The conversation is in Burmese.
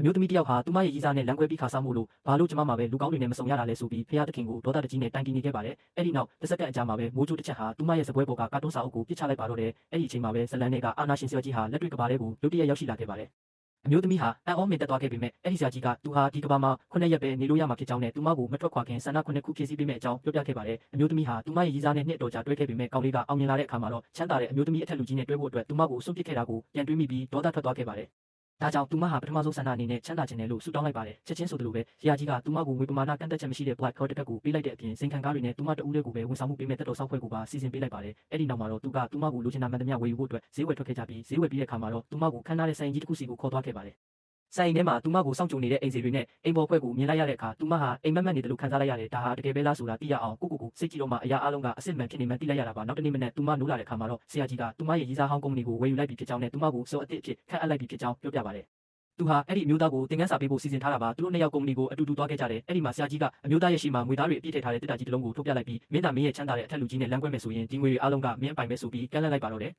မျိုးသမီးတယောက်ဟာသူမရဲ့ရည်စားနဲ့လမ်းခွဲပြီးခါစားမှုလို့ဘာလို့ကျမမှာပဲလူကောင်းတွေနဲ့မစုံရတာလဲဆိုပြီးဖျားသခင်ကိုဒေါသတကြီးနဲ့တိုင်တီနေခဲ့ပါတယ်။အဲ့ဒီနောက်တစ်စက္ကန့်အကြာမှာပဲမိုးချိုးတစ်ချက်ဟာသူမရဲ့စပွဲပေါ်ကကာတွန်းစာအုပ်ကိုပစ်ချလိုက်ပါတော့တယ်။အဲ့ဒီအချိန်မှာပဲဇလန်နဲ့ကအာနာရှင်ဆရာကြီးဟာလက်တွေ့ကဘာထဲကိုရုတ်တရက်ရောက်ရှိလာခဲ့ပါတယ်။အမျိုးသမီးဟာအံ့ဩမင်တက်သွားခဲ့ပေမဲ့အဲ့ဒီဆရာကြီးကသူဟာဒီကဘာမှာ9ရက်ပဲနေလို့ရမှာဖြစ်ကြောင်းနဲ့သူမကိုမထွက်ခွာခင်ဆန္ဒ9ခုဖြည့်ဆည်းပေးမယ့်အကြောင်းပြောပြခဲ့ပါတယ်။အမျိုးသမီးဟာသူမရဲ့ရည်စားနဲ့နှစ်တော်ကြာတွဲခဲ့ပေမဲ့ကောင်လေးကအောင်မြင်လာတဲ့အခါမှာတော့ချမ်းသာတဲ့အမျိုးသမီးအထက်လူကြီးနဲ့တွဲဖို့အတွက်သူမကိုစွန့်ပစ်ခဲ့တာကိုပြန်တွေးမိပြီးဒေါသထွက်သွားခဲ့ပါတယ်။ဒါကြောင့်သူမဟာပထမဆုံးဆန္ဒအနေနဲ့ချမ်းသာခြင်းနဲ့လို့ဆုတောင်းလိုက်ပါတယ်။ချက်ချင်းဆိုသလိုပဲဆရာကြီးကသူမကိုငွေပမာဏကန့်သက်ချက်မရှိတဲ့ Black Card တစ်ခါကိုပေးလိုက်တဲ့အပြင်စိန်ခံကားတွေနဲ့သူမတဦးလေးကိုပဲဝန်ဆောင်မှုပေးမဲ့တက်တော်ဆောက်ဖွဲ့ကိုပါစီစဉ်ပေးလိုက်ပါတယ်။အဲ့ဒီနောက်မှာတော့သူကသူမကိုလိုချင်တာမှန်သမျှဝယ်ယူဖို့အတွက်ဈေးဝယ်ထွက်ခဲ့ကြပြီးဈေးဝယ်ပြီးတဲ့အခါမှာတော့သူမကိုခန်းထားတဲ့ဆိုင်ကြီးတစ်ခုစီကိုခေါ်သွားခဲ့ပါတယ်။ဆိုင်ထဲမှာသူမကိုစောင့်ကြိုနေတဲ့အိမ်စီတွေနဲ့အိမ်ပေါ်ခွက်ကိုမြင်လိုက်ရတဲ့အခါသူမဟာအိမ်မက်မက်နေတယ်လို့ခံစားလိုက်ရတယ်။ဒါဟာတကယ်ပဲလားဆိုတာသိရအောင်ကိုစိတ်ကြည့်တော့မှအရာအလုံးကအစစ်မှန်ဖြစ်နေမှသိလိုက်ရတာပါ။နောက်တနေ့မနေ့သူမနိုးလာတဲ့အခါမှာတော့ဆရာကြီးကသူမရဲ့ရည်စားဟောင်းကုမ္ပဏီကိုဝယ်ယူလိုက်ပြီးဖြစ်ကြောင်းနဲ့သူမကိုစောအစ်စ်အဖြစ်ခန့်အပ်လိုက်ပြီးဖြစ်ကြောင်းပြောပြပါတယ်။သူဟာအဲ့ဒီအမျိုးသားကိုသင်ခန်းစာပေးဖို့စီစဉ်ထားတာပါ။သူတို့နှစ်ယောက်ကုမ္ပဏီကိုအတူတူသွားခဲ့ကြတယ်။အဲ့ဒီမှာဆရာကြီးကအမျိုးသားရဲ့ရှိမှငွေသားတွေအပြည့်ထည့်ထားတဲ့တစ်တာကြီးတစ်လုံးကိုထုတ်ပြလိုက်ပြီးမင်းသားမင်းရဲ့ချမ်းသာတဲ့အထက်လူကြီးနဲ့လမ်းကွဲမယ်ဆိုရင်ဒီငွေတွေအားလုံးကမင်းအပိုင်ပဲဆိုပြီးကမ်းလှမ်းလိုက်ပါတော့တယ်